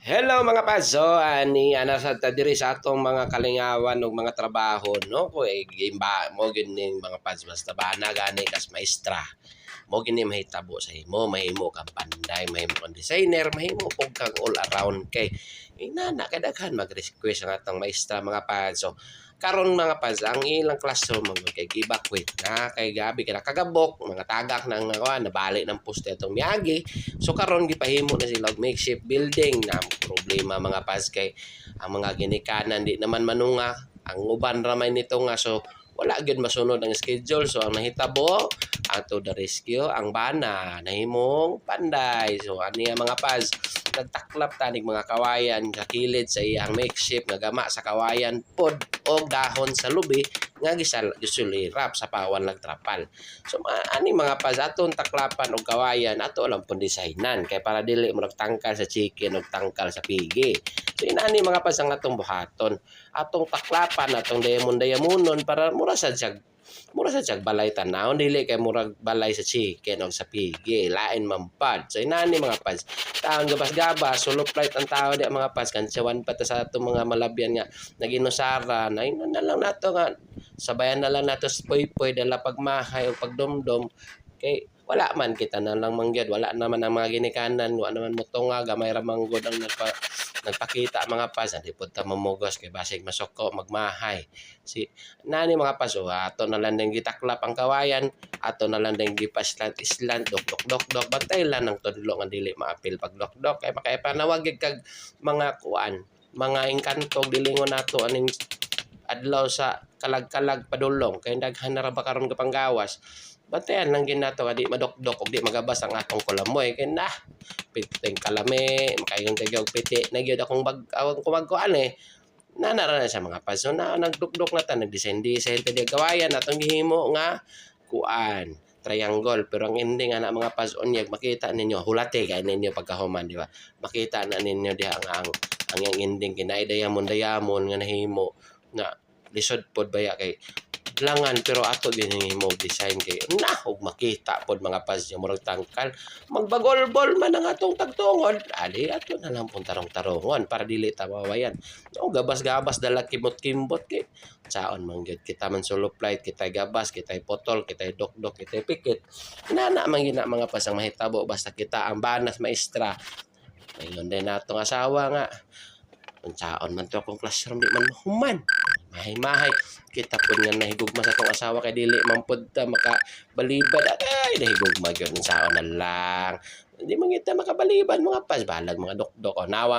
Hello mga pads, ani ana sa diri sa atong mga kalingawan ug mga trabaho no ko gimba mo gid ning mga pads basta bana gani kas maestra. Mo gini mahitabo sa imo, mahimo kang panday, mahimo kang designer, mahimo pug kang all around kay inana kay daghan mag-request ang atong maestra mga pads. So karon mga pads ang ilang classroom kay gibakwit na kay gabi kay nakagabok mga tagak nang nabali ng poste atong miagi. So karon gipahimo na sila og makeshift building na problema mga pads kay ang mga ginikanan di naman manunga ang uban ramay nito nga so wala gyud masunod ang schedule so ang nahitabo ato the rescue ang bana nahimong panday so ani mga pads nagtaklap tanig mga kawayan kakilid sa iyang makeshift nga gama sa kawayan pod o dahon sa lubi nga gisulirap sa pawan nagtrapal. So ani mga pads aton taklapan og kawayan ato lang pud designan kay para dili mo nagtangkal sa chicken ug tangkal sa pigi. So inani mga pads ang atong buhaton. Atong taklapan atong dayamonon para mura sa jag balay tanawon dili kay murag balay sa chicken o sa pigi lain mampad. So inani mga pads taon gabas-gabas sulop light ang tao di mga pads kantsawan pa ta sa atong mga malabyan nga naginusara na inon na lang nato nga sabayan na lang nato sa poy-poy dala pagmahay o pagdomdom kay wala man kita na lang mangyad wala naman ang mga ginikanan wala naman motonga gamay ra manggod ang nagpakita mga pads di pud ta mamugos kay basig masuko magmahay si nani mga pads ato na lang ding gitaklap ang kawayan ato na lang ding gipaslant dok bantay lang ang tudlo nga dili maapil pag dok kay panawag kag mga kuan mga engkanto dilingon nato aning adlaw sa kalag-kalag padulong kay daghan na ra ba karon kapanggawas bantayan lang gid nato di madokdok ug di magabas ang atong kulamoy kay na piting kalame makaingon kay og piti na gyud akong awang kumagkuan nanara na sa mga pads so na nagdukdok na ta nagdesign ta di gawayan atong gihimo nga kuan triangle pero ang ending ana mga pads unyag makita ninyo hulate kay ninyo pagkahuman di ba makita na ninyo diha ang ending kinay dayamon nga nahimo na lisod pod baya kay langan pero ato din himo design kay na og makita pod mga pads yung murag tangkal magbagol-bol man ang atong tagtungod ali ato na lang pun tarong-tarongon para dili ta mawayan o gabas-gabas dala kimot-kimbot kay saon man gyud kita man sulop light kita gabas kita potol kita dokdok kita pikit inana man gina mga pads ang mahitabo basta kita ang banas maestra ingon din natong asawa nga unsaon man to akong classroom di man mahuman mahay kita pud nga nahigugma sa tong asawa kay dili man pud ta makabalibad ay nahigugma gyud unsaon na lang di man kita makabalibad mga pads balag mga dokdok o nawa